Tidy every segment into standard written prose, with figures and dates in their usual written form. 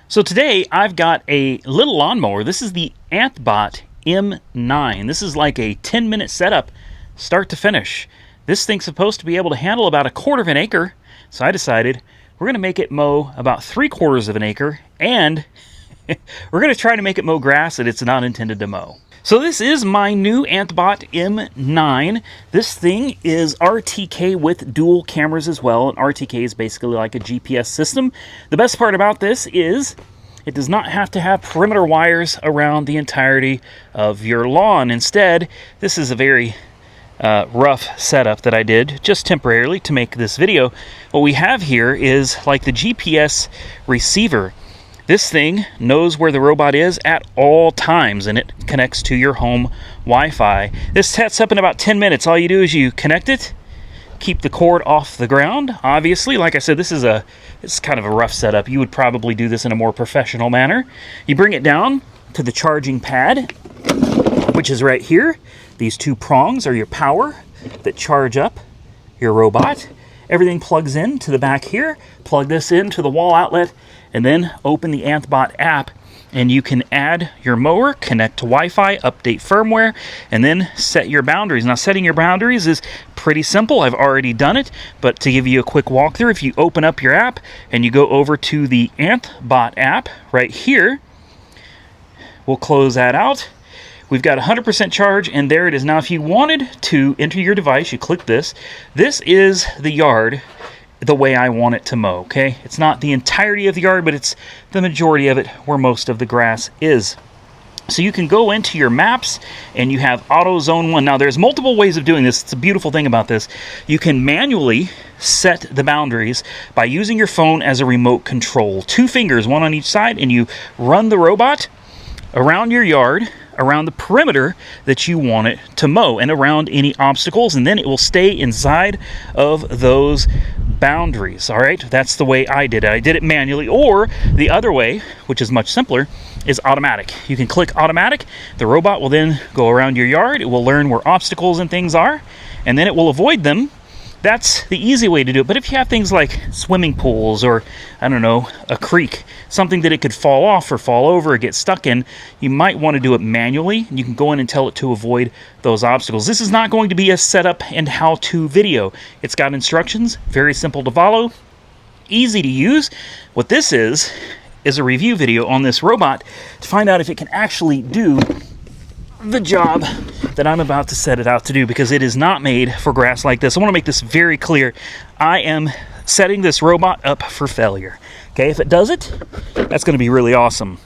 So today I've got a little lawnmower. This is the Anthbot M9. This is like a 10-minute setup, start to finish. This thing's supposed to be able to handle about 1/4 of an acre, so I decided we're going to make it mow about 3/4 of an acre, and we're going to try to make it mow grass that it's not intended to mow. So this is my new Anthbot M9. This thing is RTK with dual cameras as well, and RTK is basically like a GPS system. The best part about this is it does not have to have perimeter wires around the entirety of your lawn. Instead, this is a very rough setup that I did just temporarily to make this video. What we have here is like the GPS receiver. This thing knows where the robot is at all times, and it connects to your home Wi-Fi. This sets up in about 10 minutes. All you do is you connect it, keep the cord off the ground. Obviously, like I said, this is kind of a rough setup. You would probably do this in a more professional manner. You bring it down to the charging pad, which is right here. These two prongs are your power that charge up your robot. Everything plugs in to the back here. Plug this into the wall outlet, and then open the Anthbot app, and you can add your mower, connect to Wi-Fi, update firmware, and then set your boundaries. Now, setting your boundaries is pretty simple. I've already done it, but to give you a quick walkthrough, if you open up your app and you go over to the Anthbot app right here, we'll close that out. We've got 100% charge, and there it is. Now, if you wanted to enter your device, you click this. This is the yard the way I want it to mow, okay? It's not the entirety of the yard, but it's the majority of it where most of the grass is. So you can go into your maps, and you have Auto Zone 1. Now, there's multiple ways of doing this. It's a beautiful thing about this. You can manually set the boundaries by using your phone as a remote control. 2 fingers, one on each side, and you run the robot around your yard, around the perimeter that you want it to mow, and around any obstacles, and then it will stay inside of those boundaries. All right, that's the way I did it. I did it manually, or the other way, which is much simpler, is automatic. You can click automatic. The robot will then go around your yard. It will learn where obstacles and things are, and then it will avoid them. That's the easy way to do it. But if you have things like swimming pools, or I don't know, a creek, something that it could fall off or fall over or get stuck in, you might want to do it manually. You can go in and tell it to avoid those obstacles. This is not going to be a setup and how-to video. It's got instructions, very simple to follow, easy to use. What this is a review video on this robot to find out if it can actually do the job that I'm about to set it out to do, because it is not made for grass like this. I want to make this very clear. I am setting this robot up for failure. Okay, if it does it, that's going to be really awesome.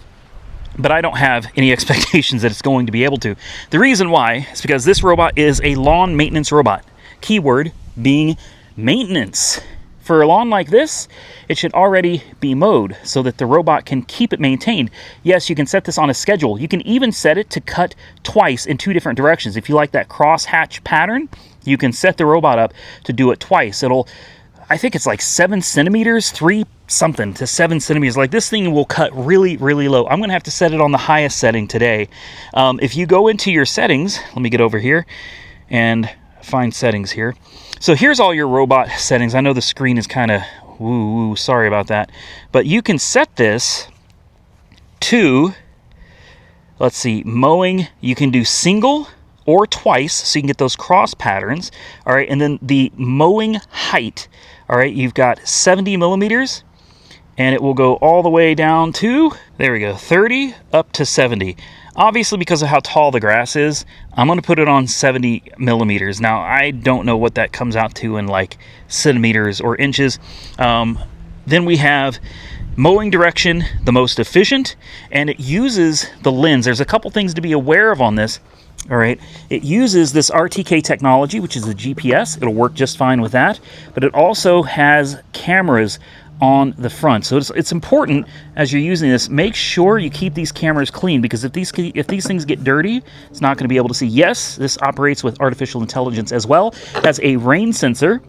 But I don't have any expectations that it's going to be able to. The reason why is because this robot is a lawn maintenance robot. Keyword being maintenance. For a lawn like this, it should already be mowed so that the robot can keep it maintained. Yes, you can set this on a schedule. You can even set it to cut twice in 2 different directions. If you like that cross-hatch pattern, you can set the robot up to do it twice. I think it's like 7 centimeters, 3 something to 7 centimeters. Like, this thing will cut really, really low. I'm going to have to set it on the highest setting today. If you go into your settings, let me get over here and find settings here. So here's all your robot settings. I know the screen is kind of woo, sorry about that. But you can set this to, let's see, mowing. You can do single or twice, so you can get those cross patterns. All right, and then the mowing height. All right, you've got 70 millimeters, and it will go all the way down to, there we go, 30 up to 70. Obviously, because of how tall the grass is, I'm going to put it on 70 millimeters. Now, I don't know what that comes out to in like centimeters or inches. Then we have mowing direction, the most efficient, and it uses the lens. There's a couple things to be aware of on this. All right, it uses this RTK technology, which is the GPS. It'll work just fine with that, but it also has cameras on the front. So it's important as you're using this, make sure you keep these cameras clean, because if these things get dirty, it's not going to be able to see. Yes, this operates with artificial intelligence as well. It has a rain sensor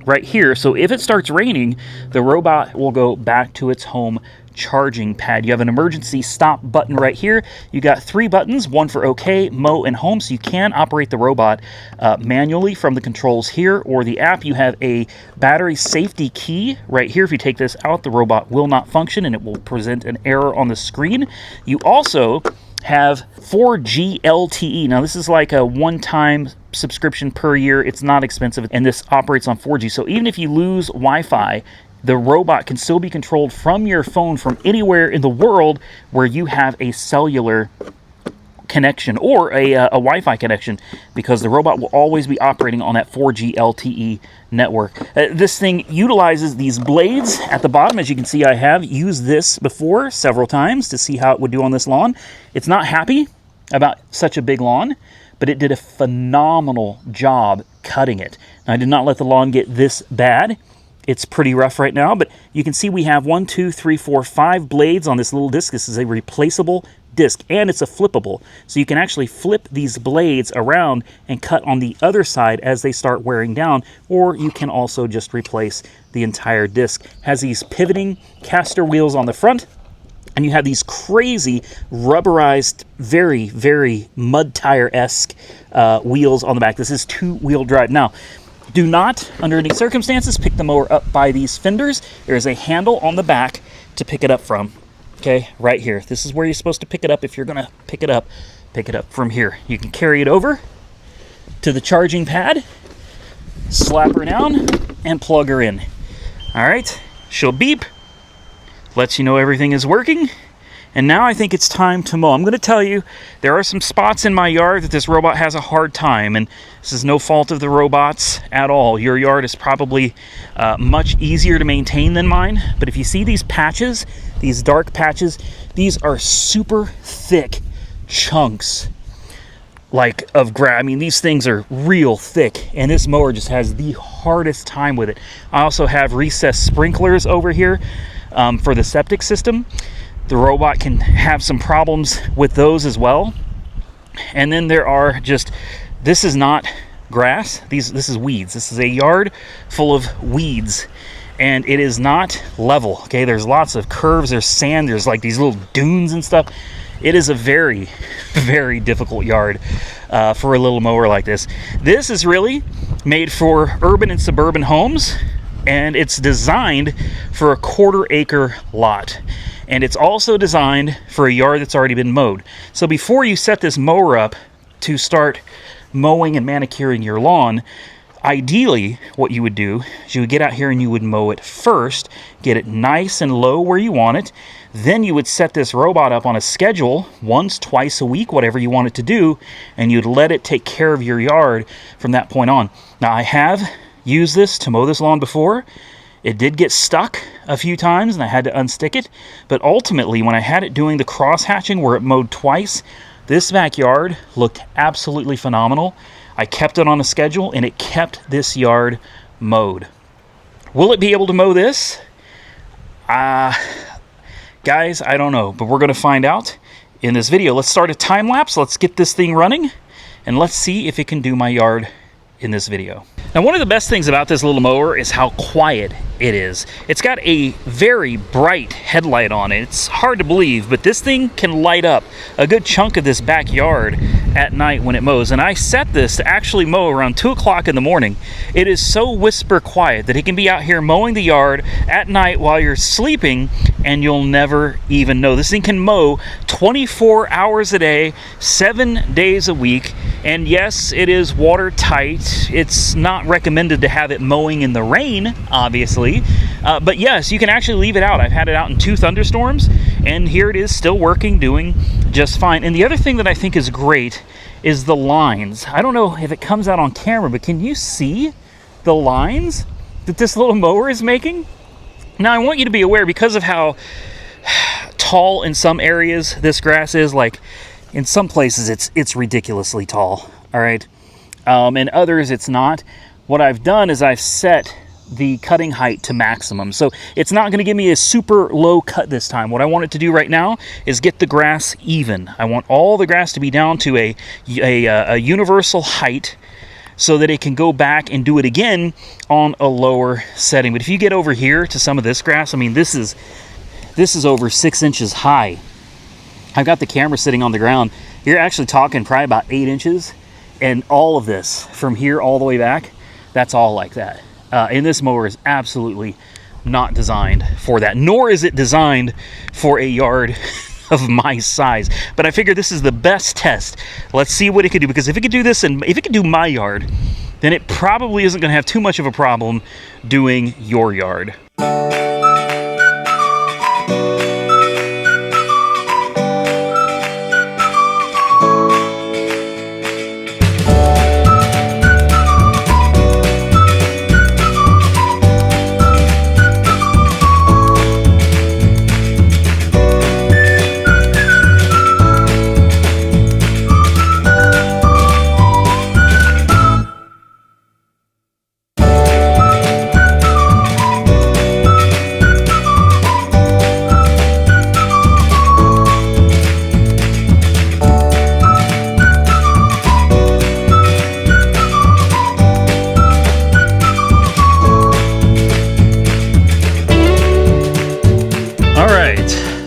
right here, so if it starts raining, the robot will go back to its home charging pad. You have an emergency stop button right here. You got 3 buttons, one for OK, Mow, and Home, so you can operate the robot manually from the controls here or the app. You have a battery safety key right here. If you take this out, the robot will not function and it will present an error on the screen. You also have 4G LTE. Now this is like a one-time subscription per year. It's not expensive, and this operates on 4G. So even if you lose Wi-Fi, the robot can still be controlled from your phone from anywhere in the world where you have a cellular connection or a Wi-Fi connection, because the robot will always be operating on that 4G LTE network. This thing utilizes these blades at the bottom. As you can see, I have used this before several times to see how it would do on this lawn. It's not happy about such a big lawn, but it did a phenomenal job cutting it. Now, I did not let the lawn get this bad. It's pretty rough right now, but you can see we have 1, 2, 3, 4, 5 blades on this little disc. This is a replaceable disc, and it's a flippable. So you can actually flip these blades around and cut on the other side as they start wearing down, or you can also just replace the entire disc. Has these pivoting caster wheels on the front, and you have these crazy rubberized, very, very mud tire-esque wheels on the back. This is 2-wheel drive. Now, do not, under any circumstances, pick the mower up by these fenders. There is a handle on the back to pick it up from. Okay, right here. This is where you're supposed to pick it up. If you're going to pick it up from here. You can carry it over to the charging pad, slap her down, and plug her in. All right, she'll beep, lets you know everything is working. And now I think it's time to mow. I'm going to tell you, there are some spots in my yard that this robot has a hard time, and this is no fault of the robots at all. Your yard is probably much easier to maintain than mine, but if you see these patches, these dark patches, these are super thick chunks of grass. I mean, these things are real thick, and this mower just has the hardest time with it. I also have recessed sprinklers over here for the septic system. The robot can have some problems with those as well. And then there are this is not grass. This is weeds. This is a yard full of weeds, and it is not level. Okay, there's lots of curves, there's sand, there's like these little dunes and stuff. It is a very, very difficult yard for a little mower like this. This is really made for urban and suburban homes, and it's designed for a 1/4 acre lot. And it's also designed for a yard that's already been mowed. So before you set this mower up to start mowing and manicuring your lawn, ideally what you would do is you would get out here and you would mow it first, get it nice and low where you want it. Then you would set this robot up on a schedule, once, twice a week, whatever you want it to do, and you'd let it take care of your yard from that point on. Now, I have used this to mow this lawn before. It did get stuck a few times and I had to unstick it, but ultimately when I had it doing the cross hatching where it mowed twice, this backyard looked absolutely phenomenal. I kept it on a schedule and it kept this yard mowed. Will it be able to mow this? Guys, I don't know, but we're going to find out in this video. Let's start a time lapse. Let's get this thing running and let's see if it can do my yard in this video. Now, one of the best things about this little mower is how quiet it is. It's got a very bright headlight on it. It's hard to believe, but this thing can light up a good chunk of this backyard at night when it mows. And I set this to actually mow around 2 o'clock in the morning. It is so whisper quiet that it can be out here mowing the yard at night while you're sleeping and you'll never even know. This thing can mow 24 hours a day, 7 days a week. And yes, it is watertight. It's not recommended to have it mowing in the rain, obviously. But yes, you can actually leave it out. I've had it out in 2 thunderstorms, and here it is still working, doing just fine. And the other thing that I think is great is the lines. I don't know if it comes out on camera, but can you see the lines that this little mower is making? Now, I want you to be aware, because of how tall in some areas this grass is, like in some places it's ridiculously tall, all right? In others it's not. What I've done is I've set the cutting height to maximum. So it's not going to give me a super low cut this time. What I want it to do right now is get the grass even. I want all the grass to be down to a universal height so that it can go back and do it again on a lower setting. But if you get over here to some of this grass, I mean, this is This is over 6 inches high. I've got the camera sitting on the ground. You're actually talking probably about 8 inches. And all of this, from here all the way back, that's all like that. And this mower is absolutely not designed for that, nor is it designed for a yard of my size. But I figured this is the best test. Let's see what it could do, because if it could do this, and if it could do my yard, then it probably isn't going to have too much of a problem doing your yard.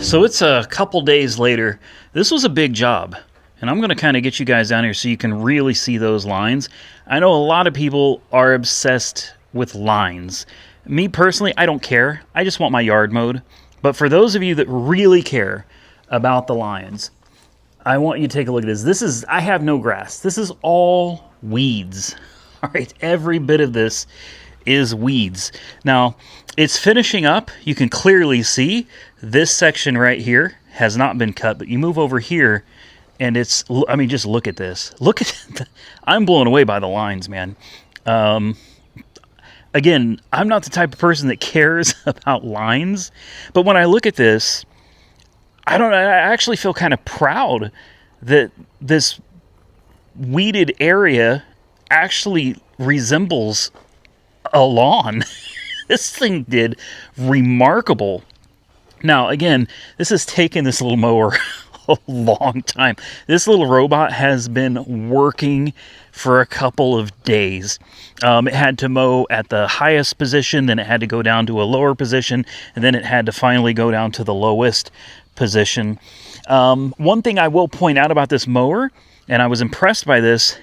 So it's a couple days later. This was a big job, and I'm going to kind of get you guys down here so you can really see those lines. I know a lot of people are obsessed with lines. Me personally, I don't care. I just want my yard mowed. But for those of you that really care about the lines, I want you to take a look at this. I have no grass. This is all weeds. All right, every bit of this is weeds. Now, it's finishing up. You can clearly see this section right here has not been cut, but you move over here and it's, I mean, just look at this. Look at, I'm blown away by the lines, man. Again, I'm not the type of person that cares about lines, but when I look at this, I actually feel kind of proud that this weeded area actually resembles a lawn. This thing did remarkable. Now, again, this has taken this little mower a long time. This little robot has been working for a couple of days. It had to mow at the highest position, then it had to go down to a lower position, and then it had to finally go down to the lowest position. One thing I will point out about this mower, and I was impressed by this,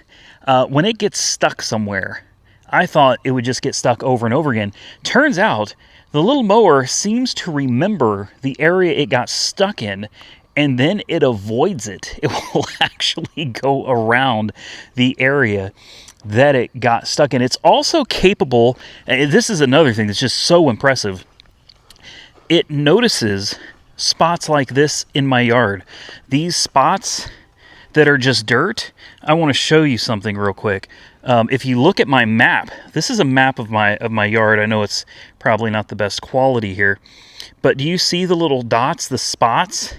when it gets stuck somewhere, I thought it would just get stuck over and over again. Turns out, the little mower seems to remember the area it got stuck in, and then it avoids it. It will actually go around the area that it got stuck in. It's also capable, and this is another thing that's just so impressive, it notices spots like this in my yard. These spots that are just dirt, I want to show you something real quick. If you look at my map, this is a map of my yard. I know it's probably not the best quality here, but do you see the little dots, the spots?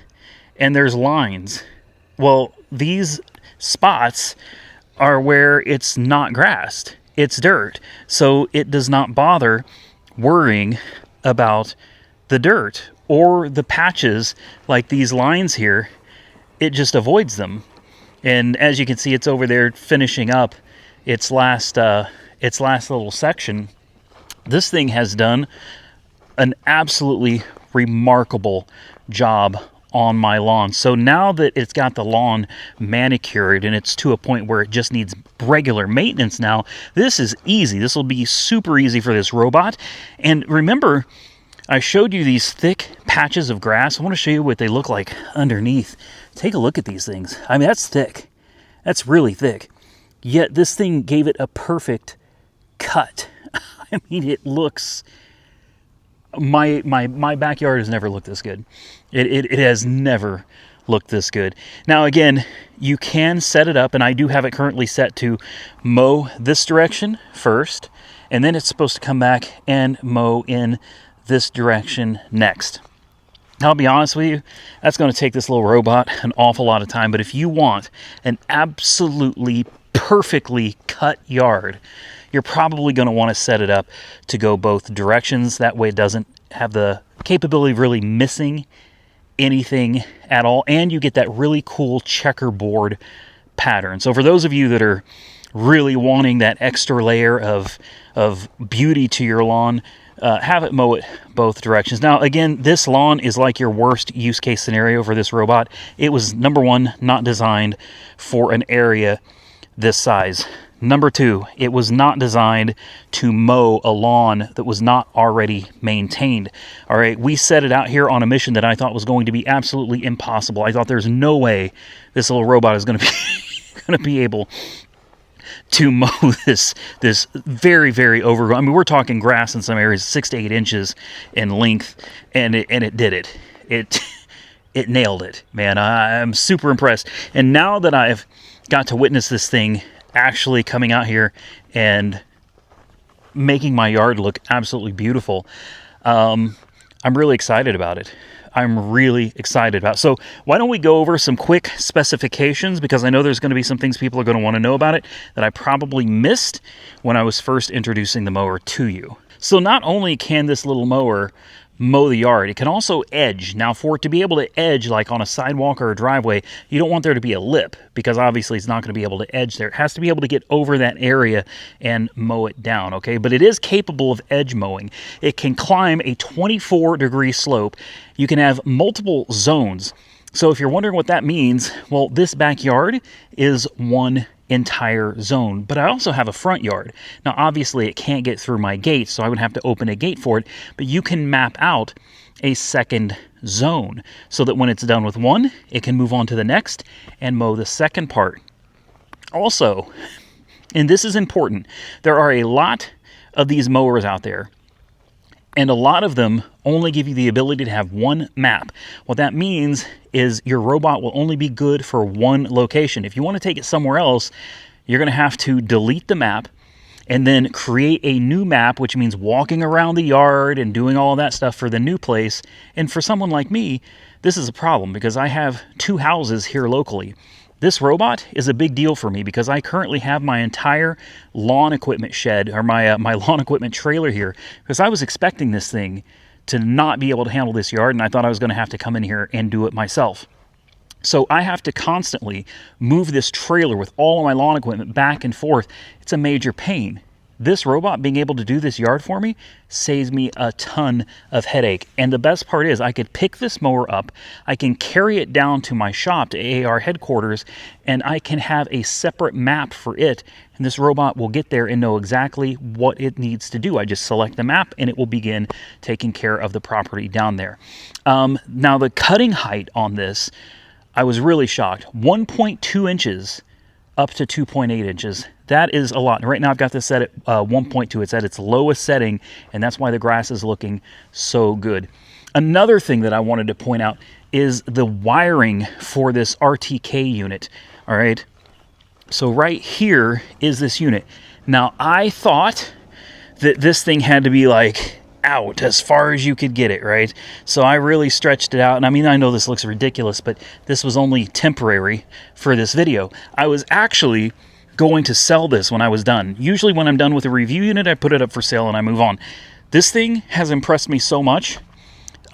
And there's lines. Well, these spots are where it's not grassed. It's dirt. So it does not bother worrying about the dirt or the patches like these lines here. It just avoids them. And as you can see, it's over there finishing up its last little section. This thing has done an absolutely remarkable job on my lawn. So now that it's got the lawn manicured and it's to a point where it just needs regular maintenance now, this is easy. This will be super easy for this robot. And remember, I showed you these thick patches of grass. I want to show you what they look like underneath. Take a look at these things. I mean, that's thick. That's really thick. Yet this thing gave it a perfect cut. I mean, it looks... My backyard has never looked this good. It has never looked this good. Now, again, you can set it up, and I do have it currently set to mow this direction first, and then it's supposed to come back and mow in this direction next. I'll be honest with you, that's going to take this little robot an awful lot of time, but if you want an absolutely perfectly cut yard, you're probably going to want to set it up to go both directions. That way it doesn't have the capability of really missing anything at all, and you get that really cool checkerboard pattern. So for those of you that are really wanting that extra layer of beauty to your lawn, have it mow it both directions. Now, again, this lawn is like your worst use case scenario for this robot. It was, number one, not designed for an area this size. Number two, it was not designed to mow a lawn that was not already maintained. All right, we set it out here on a mission that I thought was going to be absolutely impossible. I thought there's no way this little robot is going to be going to be able to mow this very, very overgrown. I mean, we're talking grass in some areas 6 to 8 inches in length, and it did it. It nailed it, man. I'm super impressed. And now that I've got to witness this thing actually coming out here and making my yard look absolutely beautiful, I'm really excited about it. I'm really excited about it. So why don't we go over some quick specifications, because I know there's going to be some things people are going to want to know about it that I probably missed when I was first introducing the mower to you. So not only can this little mower mow the yard, it can also edge. Now, for it to be able to edge like on a sidewalk or a driveway, you don't want there to be a lip, because obviously it's not going to be able to edge there. It has to be able to get over that area and mow it down, okay? But it is capable of edge mowing. It can climb a 24-degree slope. You can have multiple zones. So if you're wondering what that means, well, this backyard is one entire zone, but I also have a front yard. Now, obviously, it can't get through my gate, so I would have to open a gate for it, but you can map out a second zone so that when it's done with one, it can move on to the next and mow the second part. Also, and this is important, there are a lot of these mowers out there, and a lot of them only give you the ability to have one map. What that means is your robot will only be good for one location. If you want to take it somewhere else, you're going to have to delete the map and then create a new map, which means walking around the yard and doing all of that stuff for the new place. And for someone like me, this is a problem because I have 2 houses here locally. This robot is a big deal for me because I currently have my entire lawn equipment shed, or my lawn equipment trailer here, because I was expecting this thing to not be able to handle this yard, and I thought I was going to have to come in here and do it myself. So I have to constantly move this trailer with all of my lawn equipment back and forth. It's a major pain. This robot being able to do this yard for me saves me a ton of headache. And the best part is I could pick this mower up, I can carry it down to my shop, to AAR headquarters, and I can have a separate map for it. And this robot will get there and know exactly what it needs to do. I just select the map and it will begin taking care of the property down there. Now the cutting height on this, I was really shocked. 1.2 inches up to 2.8 inches. That is a lot. Right now I've got this set at 1.2. It's at its lowest setting, and that's why the grass is looking so good. Another thing that I wanted to point out is the wiring for this RTK unit. All right. So right here is this unit. Now I thought that this thing had to be like out as far as you could get it, right? So I really stretched it out, and I mean, I know this looks ridiculous, but this was only temporary for this video. I was actually going to sell this when I was done. Usually when I'm done with a review unit, I put it up for sale and I move on. This thing has impressed me so much,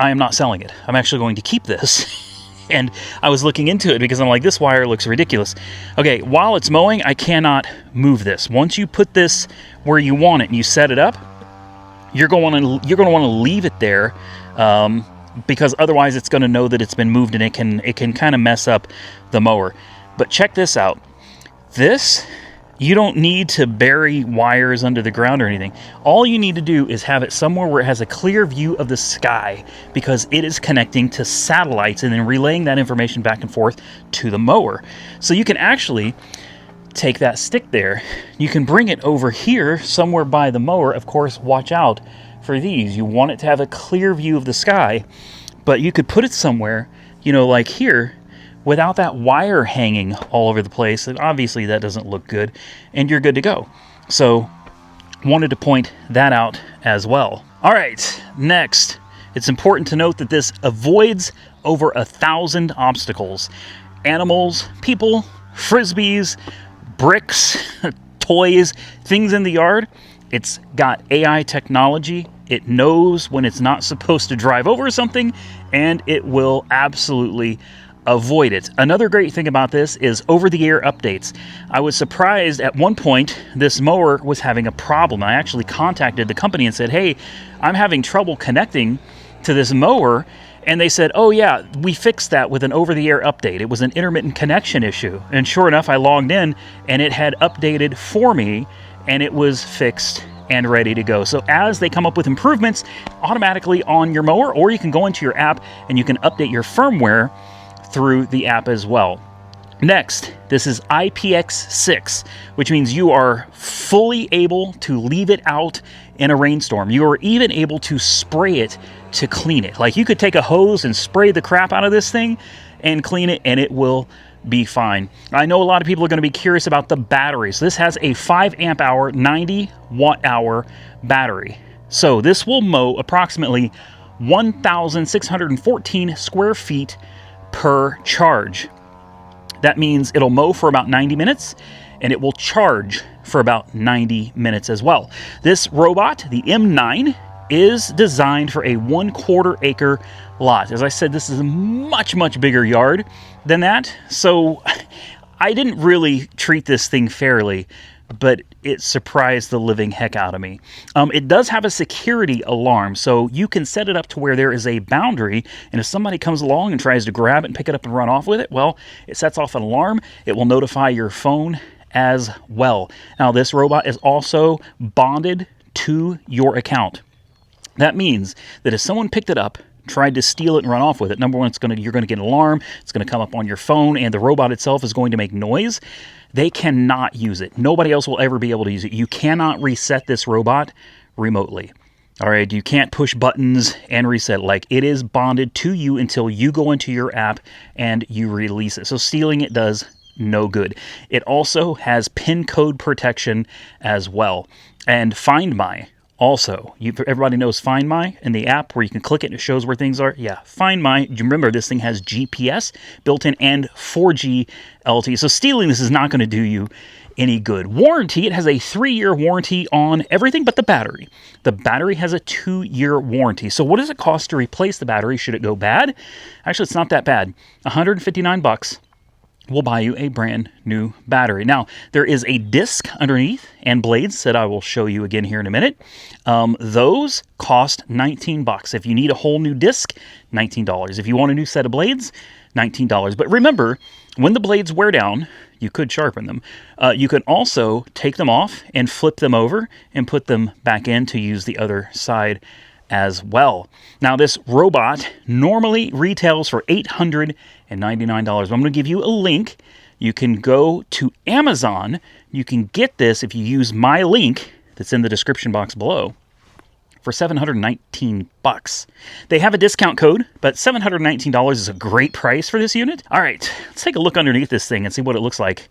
I am not selling it. I'm actually going to keep this. And I was looking into it because I'm like, this wire looks ridiculous. Okay, while it's mowing, I cannot move this. Once you put this where you want it and you set it up, you're going to want to leave it there, because otherwise it's going to know that it's been moved, and it can kind of mess up the mower. But check this out. This, you don't need to bury wires under the ground or anything. All you need to do is have it somewhere where it has a clear view of the sky, because it is connecting to satellites and then relaying that information back and forth to the mower. So you can actually take that stick there, you can bring it over here somewhere by the mower. Of course, watch out for these. You want it to have a clear view of the sky, but you could put it somewhere, you know, like here, without that wire hanging all over the place. And obviously that doesn't look good, and you're good to go. So wanted to point that out as well. All right, next, it's important to note that this avoids over 1,000 obstacles. Animals, people, frisbees, bricks, toys, things in the yard. It's got AI technology. It knows when it's not supposed to drive over something, and it will absolutely avoid it. Another great thing about this is over-the-air updates. I was surprised at one point this mower was having a problem. I actually contacted the company and said, hey, I'm having trouble connecting to this mower. And they said, oh yeah, we fixed that with an over-the-air update. It was an intermittent connection issue. And sure enough, I logged in and it had updated for me and it was fixed and ready to go. So as they come up with improvements automatically on your mower, or you can go into your app and you can update your firmware through the app as well. Next, this is IPX6, which means you are fully able to leave it out in a rainstorm. You are even able to spray it to clean it. Like you could take a hose and spray the crap out of this thing and clean it, and it will be fine. I know a lot of people are going to be curious about the battery. So this has a 5 amp hour, 90 watt hour battery. So this will mow approximately 1,614 square feet per charge. That means it'll mow for about 90 minutes and it will charge for about 90 minutes as well. This robot, the M9, is designed for a 1/4 acre lot. As I said, this is a much, much bigger yard than that. So I didn't really treat this thing fairly, but it surprised the living heck out of me. It does have a security alarm, so you can set it up to where there is a boundary, and if somebody comes along and tries to grab it and pick it up and run off with it, well, it sets off an alarm. It will notify your phone as well. Now, this robot is also bonded to your account. That means that if someone picked it up, tried to steal it and run off with it, number one, you're going to get an alarm, it's going to come up on your phone, and the robot itself is going to make noise. They cannot use it. Nobody else will ever be able to use it. You cannot reset this robot remotely. All right, you can't push buttons and reset. Like, it is bonded to you until you go into your app and you release it. So stealing it does no good. It also has PIN code protection as well. And Find My. Also, everybody knows Find My in the app where you can click it and it shows where things are. Yeah, Find My. Remember, this thing has GPS built in and 4G LTE. So stealing this is not going to do you any good. Warranty, it has a 3-year warranty on everything but the battery. The battery has a 2-year warranty. So what does it cost to replace the battery should it go bad? Actually, it's not that bad. $159 will buy you a brand new battery. Now, there is a disc underneath and blades that I will show you again here in a minute. Those cost $19. If you need a whole new disc, $19. If you want a new set of blades, $19. But remember, when the blades wear down, you could sharpen them. You can also take them off and flip them over and put them back in to use the other side as well. Now, this robot normally retails for $899. I'm going to give you a link. You can go to Amazon. You can get this if you use my link that's in the description box below for $719. They have a discount code, but $719 is a great price for this unit. All right, let's take a look underneath this thing and see what it looks like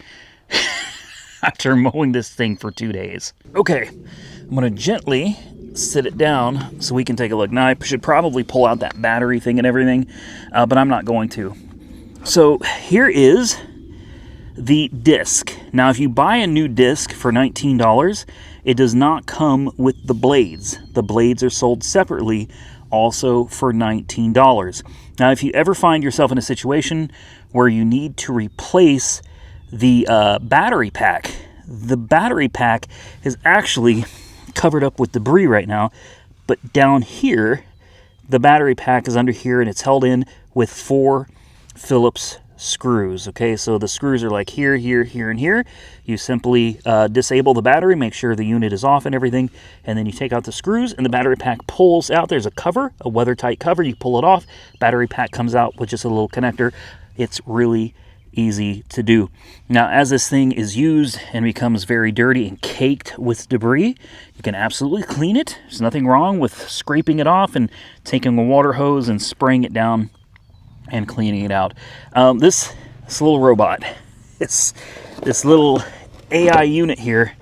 after mowing this thing for 2 days. Okay, I'm going to gently sit it down so we can take a look. Now, I should probably pull out that battery thing and everything, but I'm not going to. So here is the disc. Now, if you buy a new disc for $19, it does not come with the blades. The blades are sold separately, also for $19. Now, if you ever find yourself in a situation where you need to replace the battery pack, the battery pack is actually covered up with debris right now, but down here, the battery pack is under here and it's held in with 4 Phillips screws. Okay, so the screws are like here, here, here, and here. You simply disable the battery, make sure the unit is off and everything, and then you take out the screws and the battery pack pulls out. There's a cover, a weather-tight cover. You pull it off, battery pack comes out with just a little connector. It's really easy to do. Now, as this thing is used and becomes very dirty and caked with debris, you can absolutely clean it. There's nothing wrong with scraping it off and taking a water hose and spraying it down and cleaning it out. This little robot, this little AI unit here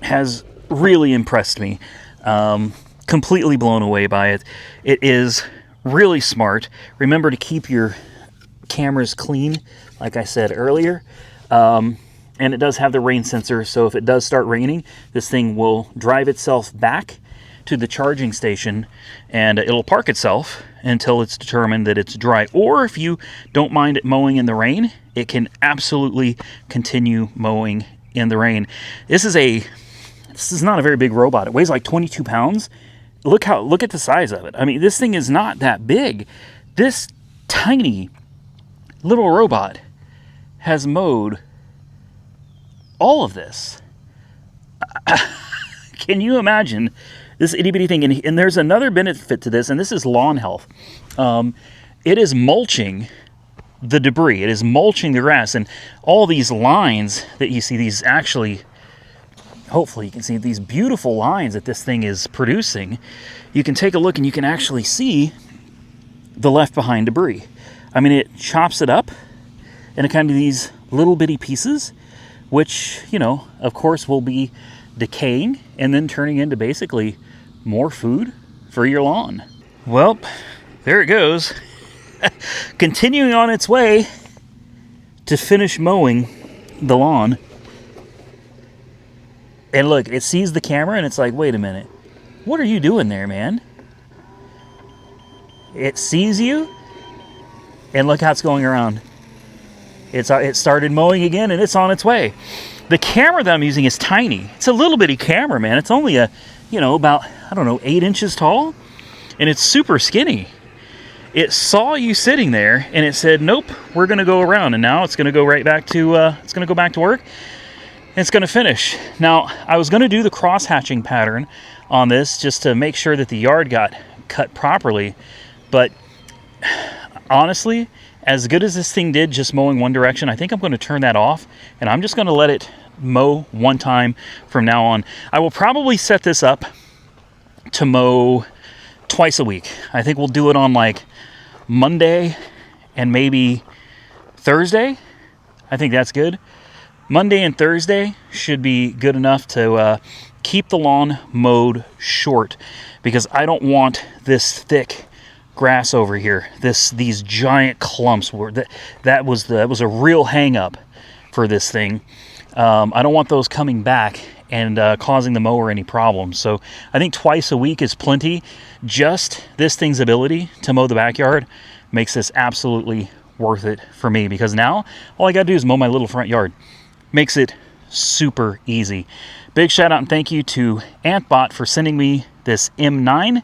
has really impressed me. Completely blown away by it. It is really smart. Remember to keep your cameras clean, like I said earlier. And it does have the rain sensor, so if it does start raining, this thing will drive itself back to the charging station, and it'll park itself until it's determined that it's dry. Or if you don't mind it mowing in the rain, it can absolutely continue mowing in the rain. This is not a very big robot. It weighs like 22 pounds. Look at the size of it. I mean, this thing is not that big. This tiny little robot has mowed all of this. Can you imagine this itty bitty thing? And there's another benefit to this, and this is lawn health. It is mulching the debris. It is mulching the grass, and all these lines that you see, these actually, hopefully you can see these beautiful lines that this thing is producing. You can take a look and you can actually see the left behind debris. I mean, it chops it up into kind of these little bitty pieces, which, you know, of course will be decaying and then turning into basically more food for your lawn. Well, there it goes. Continuing on its way to finish mowing the lawn. And look, it sees the camera and it's like, wait a minute. What are you doing there, man? It sees you, and look how it's going around. It started mowing again, and it's on its way. The camera that I'm using is tiny. It's a little bitty camera, man. It's only about, 8 inches tall, and it's super skinny. It saw you sitting there, and it said, nope, we're going to go around, and now it's going to go right back to, it's going to go back to work, and it's going to finish. Now, I was going to do the cross-hatching pattern on this just to make sure that the yard got cut properly, but honestly, as good as this thing did just mowing one direction, I think I'm going to turn that off, and I'm just going to let it mow one time from now on. I will probably set this up to mow twice a week. I think we'll do it on like Monday and maybe Thursday. I think that's good. Monday and Thursday should be good enough to keep the lawn mowed short, because I don't want this thick grass over here, these giant clumps. That was a real hang up for this thing. I don't want those coming back and causing the mower any problems. So I think twice a week is plenty. Just this thing's ability to mow the backyard makes this absolutely worth it for me, because now all I gotta do is mow my little front yard. Makes it super easy. Big shout out and thank you to Anthbot for sending me this M9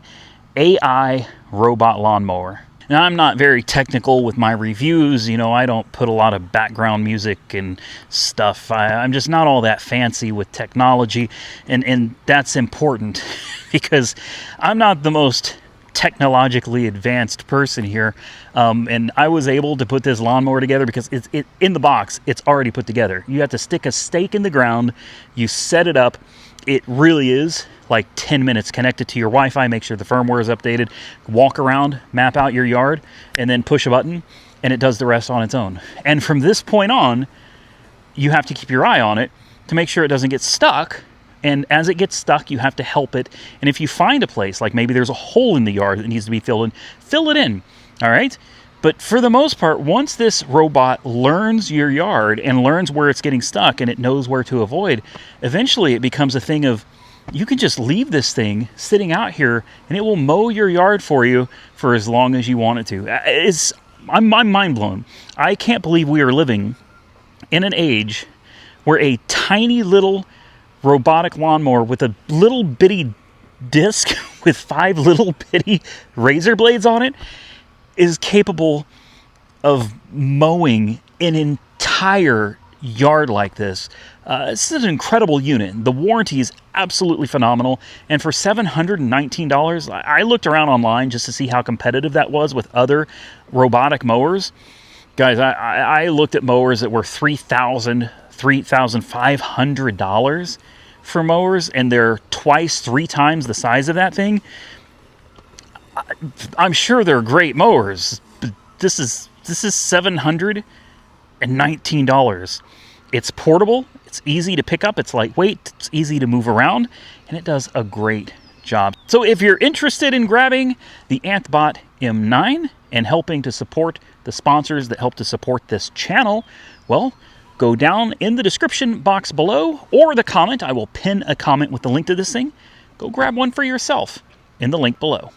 AI robot lawnmower. Now, I'm not very technical with my reviews. I don't put a lot of background music and stuff. I'm just not all that fancy with technology, and that's important because I'm not the most technologically advanced person here, and I was able to put this lawnmower together because it's in the box. It's already put together. You have to stick a stake in the ground, you set it up. It really is like 10 minutes, connected to your Wi-Fi, make sure the firmware is updated, walk around, map out your yard, and then push a button, and it does the rest on its own. And from this point on, you have to keep your eye on it to make sure it doesn't get stuck. And as it gets stuck, you have to help it. And if you find a place, like maybe there's a hole in the yard that needs to be filled in, fill it in, all right? But for the most part, once this robot learns your yard and learns where it's getting stuck and it knows where to avoid, eventually it becomes a thing of, you can just leave this thing sitting out here and it will mow your yard for you for as long as you want it to. I'm mind blown. I can't believe we are living in an age where a tiny little robotic lawnmower with a little bitty disc with 5 little bitty razor blades on it is capable of mowing an entire yard like this. This is an incredible unit. The warranty is absolutely phenomenal. And for $719, I looked around online just to see how competitive that was with other robotic mowers. Guys, I looked at mowers that were $3,000, $3,500 for mowers, and they're twice, 3 times the size of that thing. I'm sure they're great mowers, but this is $719. It's portable, it's easy to pick up, it's lightweight, it's easy to move around, and it does a great job. So if you're interested in grabbing the Anthbot M9 and helping to support the sponsors that help to support this channel, well, go down in the description box below or the comment. I will pin a comment with the link to this thing. go grab one for yourself in the link below.